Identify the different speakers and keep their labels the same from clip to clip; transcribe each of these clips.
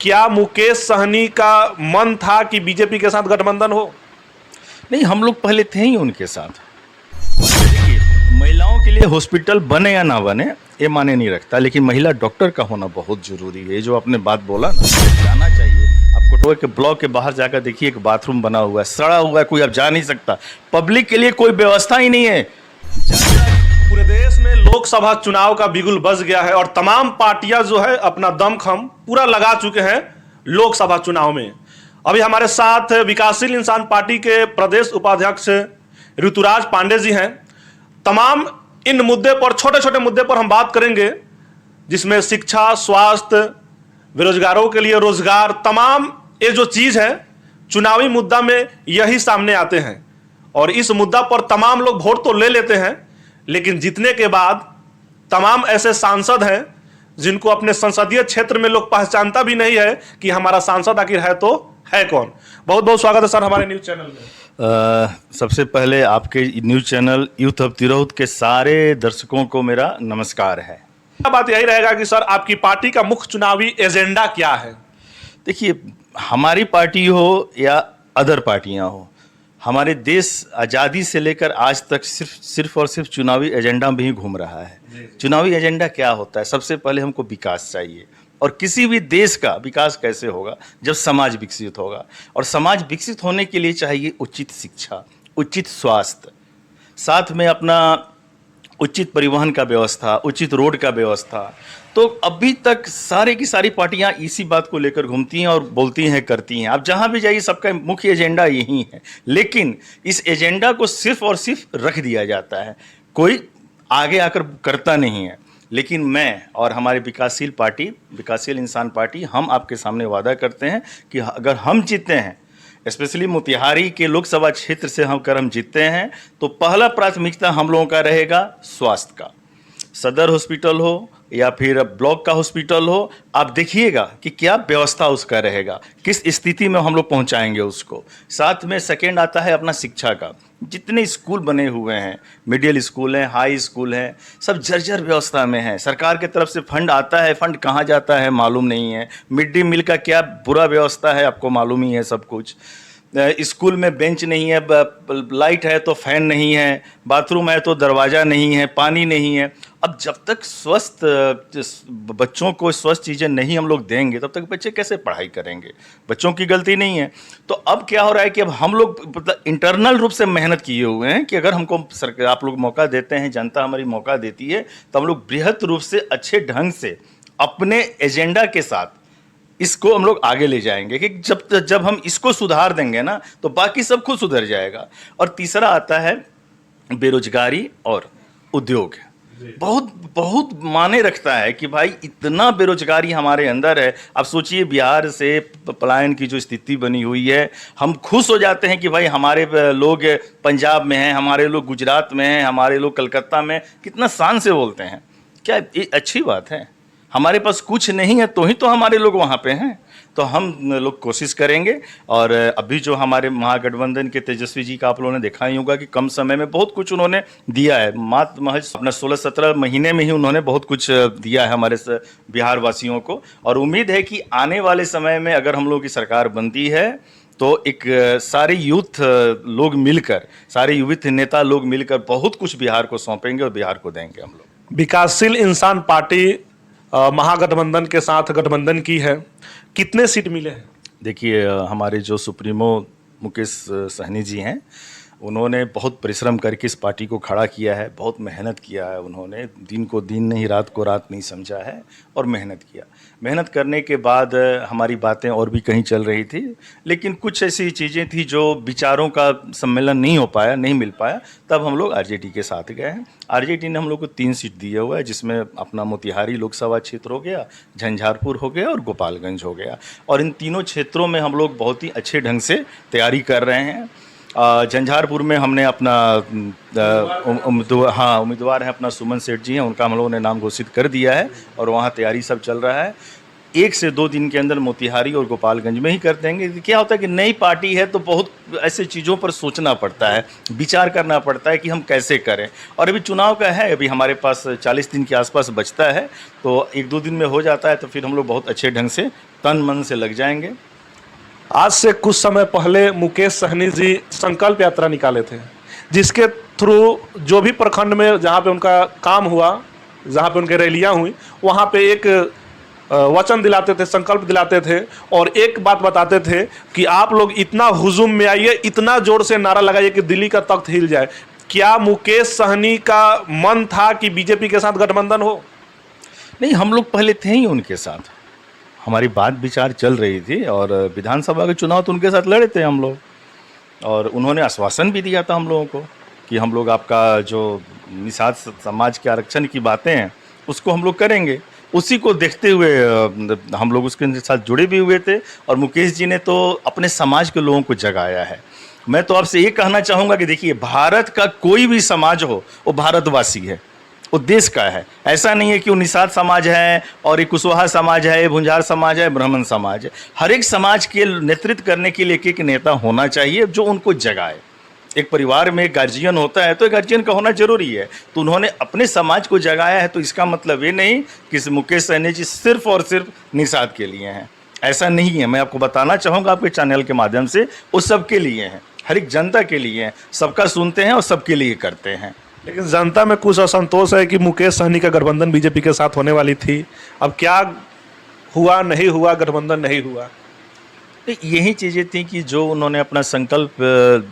Speaker 1: क्या मुकेश सहनी का मन था कि बीजेपी के साथ गठबंधन हो?
Speaker 2: नहीं, हम लोग पहले थे ही उनके साथ। देखिए, महिलाओं के लिए हॉस्पिटल बने या ना बने ये माने नहीं रखता, लेकिन महिला डॉक्टर का होना बहुत जरूरी है। ये जो आपने बात बोला ना, जाना चाहिए। आप कोटवा के ब्लॉक के बाहर जाकर देखिए, एक बाथरूम बना हुआ है, सड़ा हुआ है, कोई अब जा नहीं सकता। पब्लिक के लिए कोई व्यवस्था ही नहीं है।
Speaker 1: पूरे देश में लोकसभा चुनाव का बिगुल बज गया है और तमाम पार्टियां जो है अपना दमखम पूरा लगा चुके हैं लोकसभा चुनाव में। अभी हमारे साथ विकासशील इंसान पार्टी के प्रदेश उपाध्यक्ष ऋतुराज पांडे जी हैं। तमाम इन मुद्दे पर, छोटे छोटे मुद्दे पर हम बात करेंगे, जिसमें शिक्षा, स्वास्थ्य, बेरोजगारों के लिए रोजगार, तमाम ये जो चीज़ है चुनावी मुद्दा में यही सामने आते हैं। और इस मुद्दा पर तमाम लोग वोट तो ले लेते हैं, लेकिन जीतने के बाद तमाम ऐसे सांसद हैं जिनको अपने संसदीय क्षेत्र में लोग पहचानता भी नहीं है कि हमारा सांसद आखिर है तो है कौन। बहुत बहुत स्वागत है सर हमारे न्यूज़ चैनल में।
Speaker 2: सबसे पहले आपके news channel youth of Tirhut के सारे दर्शकों को मेरा नमस्कार है।
Speaker 1: बात यही रहेगा कि सर आपकी पार्टी का मुख्य चुनावी एजेंडा क्या है?
Speaker 2: देखिए, हमारी पार्टी हो या अदर पार्टियां हो, हमारे देश आज़ादी से लेकर आज तक सिर्फ और सिर्फ चुनावी एजेंडा में ही घूम रहा है। चुनावी एजेंडा क्या होता है? सबसे पहले हमको विकास चाहिए, और किसी भी देश का विकास कैसे होगा? जब समाज विकसित होगा, और समाज विकसित होने के लिए चाहिए उचित शिक्षा, उचित स्वास्थ्य, साथ में अपना उचित परिवहन का व्यवस्था, उचित रोड का व्यवस्था। तो अभी तक सारे की सारी पार्टियां इसी बात को लेकर घूमती हैं और बोलती हैं, करती हैं। आप जहां भी जाइए सबका मुख्य एजेंडा यही है, लेकिन इस एजेंडा को सिर्फ और सिर्फ रख दिया जाता है, कोई आगे आकर करता नहीं है। लेकिन मैं और हमारी विकासशील पार्टी, विकासशील इंसान पार्टी, हम आपके सामने वादा करते हैं कि अगर हम जीते हैं, स्पेशली मोतिहारी के लोकसभा क्षेत्र से हम जीतते हैं, तो पहला प्राथमिकता हम लोगों का रहेगा स्वास्थ्य का। सदर हॉस्पिटल हो या फिर ब्लॉक का हॉस्पिटल हो, आप देखिएगा कि क्या व्यवस्था उसका रहेगा, किस स्थिति में हम लोग पहुंचाएंगे उसको। साथ में सेकेंड आता है अपना शिक्षा का। जितने स्कूल बने हुए हैं, मिडिल स्कूल हैं, हाई स्कूल हैं, सब जर्जर व्यवस्था में है। सरकार की तरफ से फंड आता है, फंड कहाँ जाता है मालूम नहीं है। मिड डे मील का क्या बुरा व्यवस्था है आपको मालूम ही है सब कुछ। स्कूल में बेंच नहीं है, लाइट है तो फैन नहीं है, बाथरूम है तो दरवाज़ा नहीं है, पानी नहीं है। अब जब तक स्वस्थ बच्चों को स्वस्थ चीज़ें नहीं हम लोग देंगे, तब तक बच्चे कैसे पढ़ाई करेंगे? बच्चों की गलती नहीं है। तो अब क्या हो रहा है कि अब हम लोग मतलब इंटरनल रूप से मेहनत किए हुए हैं कि अगर हमको सरकार, आप लोग मौका देते हैं, जनता हमारी मौका देती है, तो हम लोग बृहद रूप से अच्छे ढंग से अपने एजेंडा के साथ इसको हम लोग आगे ले जाएंगे कि जब हम इसको सुधार देंगे ना, तो बाकी सब कुछ सुधर जाएगा। और तीसरा आता है बेरोजगारी और उद्योग। बहुत बहुत माने रखता है कि भाई इतना बेरोजगारी हमारे अंदर है। आप सोचिए, बिहार से पलायन की जो स्थिति बनी हुई है, हम खुश हो जाते हैं कि भाई हमारे लोग पंजाब में हैं, हमारे लोग गुजरात में हैं, हमारे लोग कलकत्ता में, कितना शान से बोलते हैं। क्या ये अच्छी बात है? हमारे पास कुछ नहीं है तो ही तो हमारे लोग वहाँ पे हैं। तो हम लोग कोशिश करेंगे। और अभी जो हमारे महागठबंधन के तेजस्वी जी का आप लोगों ने देखा ही होगा कि कम समय में बहुत कुछ उन्होंने दिया है। मात्र महज अपना 16-17 महीने में ही उन्होंने बहुत कुछ दिया है हमारे बिहार वासियों को। और उम्मीद है कि आने वाले समय में अगर हम लोगों की सरकार बनती है, तो एक सारे यूथ लोग मिलकर, सारे युवित नेता लोग मिलकर बहुत कुछ बिहार को सौंपेंगे और बिहार को देंगे हम लोग।
Speaker 1: विकासशील इंसान पार्टी महागठबंधन के साथ गठबंधन की है, कितने सीट मिले हैं?
Speaker 2: देखिए, हमारे जो सुप्रीमो मुकेश सहनी जी हैं, उन्होंने बहुत परिश्रम करके इस पार्टी को खड़ा किया है, बहुत मेहनत किया है। उन्होंने दिन को दिन नहीं, रात को रात नहीं समझा है और मेहनत किया। मेहनत करने के बाद हमारी बातें और भी कहीं चल रही थी, लेकिन कुछ ऐसी चीज़ें थी जो विचारों का सम्मेलन नहीं हो पाया, नहीं मिल पाया। तब हम लोग आरजेडी के साथ गए हैं। आरजेडी ने हम लोग को 3 सीट दिया हुआ है, जिसमें अपना मोतिहारी लोकसभा क्षेत्र हो गया, झंझारपुर हो गया और गोपालगंज हो गया। और इन तीनों क्षेत्रों में हम लोग बहुत ही अच्छे ढंग से तैयारी कर रहे हैं। झंझारपुर में हमने अपना उम्मीदवार हैं अपना सुमन सेठ जी हैं, उनका हम लोगों ने नाम घोषित कर दिया है और वहाँ तैयारी सब चल रहा है। 1 से 2 दिन के अंदर मोतिहारी और गोपालगंज में ही कर देंगे। क्या होता है कि नई पार्टी है तो बहुत ऐसे चीज़ों पर सोचना पड़ता है, विचार करना पड़ता है कि हम कैसे करें। और अभी चुनाव का है, अभी हमारे पास 40 दिन के आसपास बचता है, तो 1-2 दिन में हो जाता है तो फिर हम लोग बहुत अच्छे ढंग से तन मन से लग जाएंगे।
Speaker 1: आज से कुछ समय पहले मुकेश सहनी जी संकल्प यात्रा निकाले थे, जिसके थ्रू जो भी प्रखंड में जहाँ पे उनका काम हुआ, जहाँ पे उनके रैलियाँ हुई, वहाँ पे एक वचन दिलाते थे, संकल्प दिलाते थे और एक बात बताते थे कि आप लोग इतना हुजूम में आइए, इतना जोर से नारा लगाइए कि दिल्ली का तख्त हिल जाए। क्या मुकेश सहनी का मन था कि बीजेपी के साथ गठबंधन हो?
Speaker 2: नहीं, हम लोग पहले थे ही उनके साथ, हमारी बात विचार चल रही थी और विधानसभा के चुनाव तो उनके साथ लड़े थे हम लोग। और उन्होंने आश्वासन भी दिया था हम लोगों को कि हम लोग आपका जो निषाद समाज के आरक्षण की बातें हैं उसको हम लोग करेंगे। उसी को देखते हुए हम लोग उसके साथ जुड़े भी हुए थे और मुकेश जी ने तो अपने समाज के लोगों को जगाया है। मैं तो आपसे ये कहना चाहूँगा कि देखिए, भारत का कोई भी समाज हो वो भारतवासी है, वो देश का है। ऐसा नहीं है कि वो निषाद समाज है और ये कुशवाहा समाज है, भुंजार समाज है, ब्राह्मण समाज है। हर एक समाज के नेतृत्व करने के लिए एक नेता होना चाहिए जो उनको जगाए। एक परिवार में एक गार्जियन होता है तो एक गार्जियन का होना जरूरी है। तो उन्होंने अपने समाज को जगाया है, तो इसका मतलब ये नहीं कि मुकेश सहनी जी सिर्फ और सिर्फ निषाद के लिए हैं, ऐसा नहीं है। मैं आपको बताना चाहूँगा आपके चैनल के माध्यम से, वो सबके लिए हैं, हर एक जनता के लिए हैं, सबका सुनते हैं और सबके लिए करते हैं।
Speaker 1: लेकिन जनता में कुछ असंतोष है कि मुकेश सहनी का गठबंधन बीजेपी के साथ होने वाली थी, अब क्या हुआ, नहीं हुआ, गठबंधन नहीं हुआ।
Speaker 2: यही चीज़ें थी कि जो उन्होंने अपना संकल्प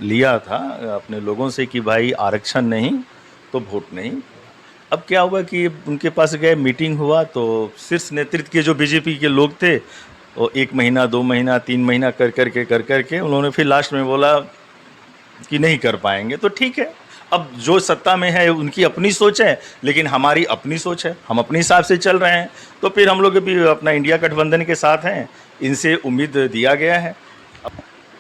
Speaker 2: लिया था अपने लोगों से कि भाई आरक्षण नहीं तो वोट नहीं। अब क्या हुआ कि उनके पास गए, मीटिंग हुआ तो शीर्ष नेतृत्व के जो बीजेपी के लोग थे वो 1 महीना 2 महीना 3 महीना कर करके उन्होंने फिर लास्ट में बोला कि नहीं कर पाएंगे। तो ठीक है, अब जो सत्ता में है उनकी अपनी सोच है, लेकिन हमारी अपनी सोच है, हम अपने हिसाब से चल रहे हैं। तो फिर हम लोग भी अपना इंडिया गठबंधन के साथ हैं, इनसे उम्मीद दिया गया है।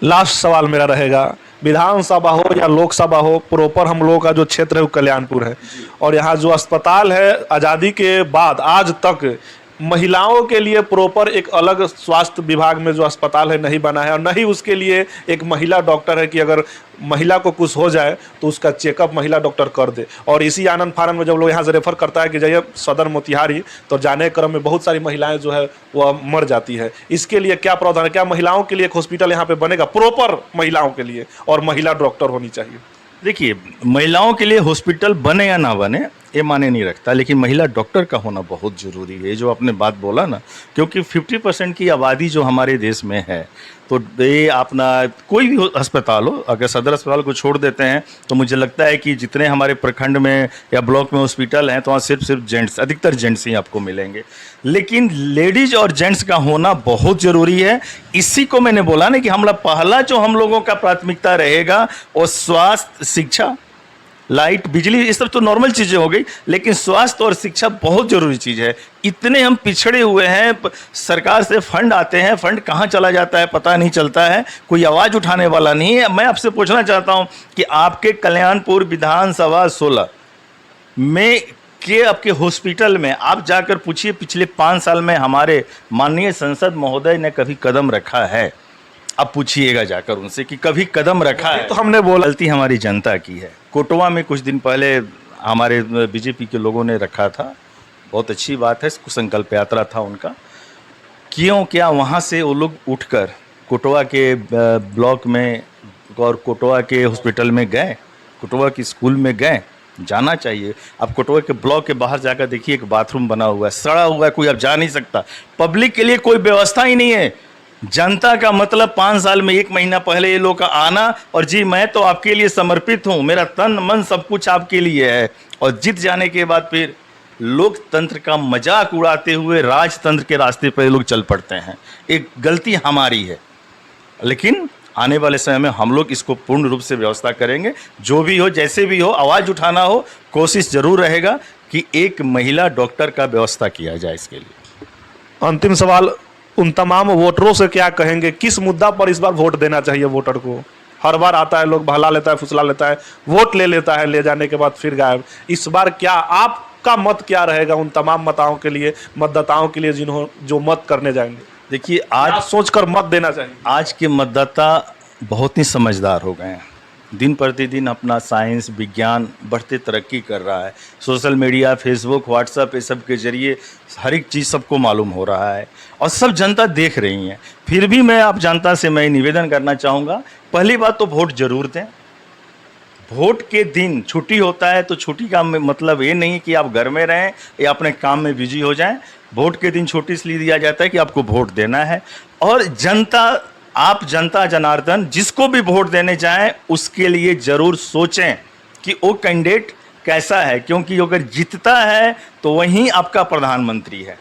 Speaker 1: लास्ट सवाल मेरा रहेगा, विधानसभा हो या लोकसभा हो, प्रॉपर हम लोगों का जो क्षेत्र है वो कल्याणपुर है और यहाँ जो अस्पताल है आज़ादी के बाद आज तक महिलाओं के लिए प्रॉपर एक अलग स्वास्थ्य विभाग में जो अस्पताल है नहीं बना है और न ही उसके लिए एक महिला डॉक्टर है कि अगर महिला को कुछ हो जाए तो उसका चेकअप महिला डॉक्टर कर दे। और इसी आनंद फार्म में जब लोग यहाँ से रेफर करता है कि जाइए सदर मोतिहारी, तो जाने के क्रम में बहुत सारी महिलाएं जो है वो मर जाती है। इसके लिए क्या प्रावधान है? क्या महिलाओं के लिए एक हॉस्पिटल यहाँ पे बनेगा प्रॉपर महिलाओं के लिए और महिला डॉक्टर होनी चाहिए?
Speaker 2: देखिए, महिलाओं के लिए हॉस्पिटल बने या ना बने ये माने नहीं रखता, लेकिन महिला डॉक्टर का होना बहुत ज़रूरी है। जो आपने बात बोला ना, क्योंकि 50% की आबादी जो हमारे देश में है, तो ये अपना कोई भी अस्पताल हो, अगर सदर अस्पताल को छोड़ देते हैं तो मुझे लगता है कि जितने हमारे प्रखंड में या ब्लॉक में हॉस्पिटल हैं तो वहाँ सिर्फ जेंट्स, अधिकतर जेंट्स ही आपको मिलेंगे। लेकिन लेडीज और जेंट्स का होना बहुत ज़रूरी है। इसी को मैंने बोला ना कि हमारा पहला जो हम लोगों का प्राथमिकता रहेगा वो स्वास्थ्य, शिक्षा, लाइट, बिजली, ये सब तो नॉर्मल चीज़ें हो गई, लेकिन स्वास्थ्य और शिक्षा बहुत ज़रूरी चीज़ है। इतने हम पिछड़े हुए हैं, सरकार से फंड आते हैं, फंड कहाँ चला जाता है पता नहीं चलता है, कोई आवाज़ उठाने वाला नहीं है। मैं आपसे पूछना चाहता हूँ कि आपके कल्याणपुर विधानसभा 16 में के आपके हॉस्पिटल में आप जाकर पूछिए पिछले 5 साल में हमारे माननीय संसद महोदय ने कभी कदम रखा है? आप पूछिएगा जाकर उनसे कि कभी कदम रखा है।
Speaker 1: तो हमने बोला
Speaker 2: गलती हमारी जनता की है। कोटवा में कुछ दिन पहले हमारे बीजेपी के लोगों ने रखा था, बहुत अच्छी बात है, संकल्प यात्रा था उनका। क्यों क्या वहाँ से वो लोग उठकर कोटवा के ब्लॉक में और कोटवा के हॉस्पिटल में गए, कोटवा की स्कूल में गए? जाना चाहिए। अब कोटवा के ब्लॉक के बाहर जाकर देखिए, एक बाथरूम बना हुआ है, सड़ा हुआ है, कोई अब जा नहीं सकता। पब्लिक के लिए कोई व्यवस्था ही नहीं है। जनता का मतलब 5 साल में 1 महीना पहले ये लोग का आना और जी मैं तो आपके लिए समर्पित हूँ, मेरा तन मन सब कुछ आपके लिए है, और जीत जाने के बाद फिर लोकतंत्र का मजाक उड़ाते हुए राजतंत्र के रास्ते पर ये लोग चल पड़ते हैं। एक गलती हमारी है, लेकिन आने वाले समय में हम लोग इसको पूर्ण रूप से व्यवस्था करेंगे। जो भी हो, जैसे भी हो, आवाज़ उठाना हो, कोशिश जरूर रहेगा कि एक महिला डॉक्टर का व्यवस्था किया जाए इसके लिए।
Speaker 1: अंतिम सवाल, उन तमाम वोटरों से क्या कहेंगे, किस मुद्दा पर इस बार वोट देना चाहिए वोटर को? हर बार आता है, लोग बहला लेता है, फुसला लेता है, वोट ले लेता है, ले जाने के बाद फिर गायब। इस बार क्या आप आपका मत क्या रहेगा उन तमाम मतदाताओं के लिए जो मत करने जाएंगे?
Speaker 2: देखिए
Speaker 1: आज
Speaker 2: आज
Speaker 1: सोचकर मत देना चाहिए।
Speaker 2: आज के मतदाता बहुत ही समझदार हो गए हैं। दिन प्रतिदिन अपना साइंस विज्ञान बढ़ते तरक्की कर रहा है। सोशल मीडिया, फेसबुक, व्हाट्सएप ये सब के जरिए हर एक चीज़ सबको मालूम हो रहा है और सब जनता देख रही है। फिर भी मैं आप जनता से मैं निवेदन करना चाहूँगा, पहली बात तो वोट जरूर दें। वोट के दिन छुट्टी होता है तो छुट्टी का मतलब ये नहीं कि आप घर में रहें या अपने काम में बिजी हो जाएं। वोट के दिन छुट्टी इसलिए दिया जाता है कि आपको वोट देना है। और आप जनता जनार्दन जिसको भी वोट देने जाएं उसके लिए ज़रूर सोचें कि वो कैंडिडेट कैसा है, क्योंकि अगर जीतता है तो वही आपका प्रधानमंत्री है।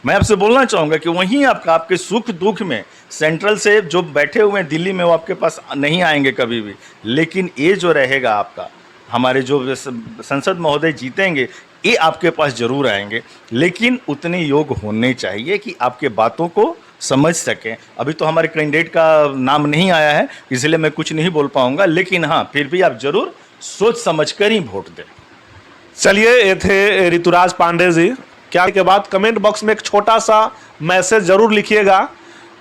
Speaker 2: मैं आपसे बोलना चाहूँगा कि वहीं आपके सुख दुख में सेंट्रल से जो बैठे हुए हैं दिल्ली में वो आपके पास नहीं आएंगे कभी भी, लेकिन ये जो रहेगा आपका, हमारे जो संसद महोदय जीतेंगे ये आपके पास जरूर आएंगे, लेकिन उतने योग होने चाहिए कि आपके बातों को समझ सकें। अभी तो हमारे कैंडिडेट का नाम नहीं आया है इसलिए मैं कुछ नहीं बोल पाऊँगा, लेकिन हाँ फिर भी आप जरूर सोच समझ कर ही वोट दें।
Speaker 1: चलिए, ये थे ऋतुराज पांडे जी। क्या के बाद कमेंट बॉक्स में एक छोटा सा मैसेज जरूर लिखिएगा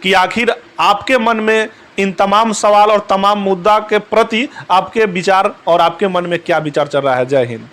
Speaker 1: कि आखिर आपके मन में इन तमाम सवाल और तमाम मुद्दा के प्रति आपके विचार और आपके मन में क्या विचार चल रहा है। जय हिंद।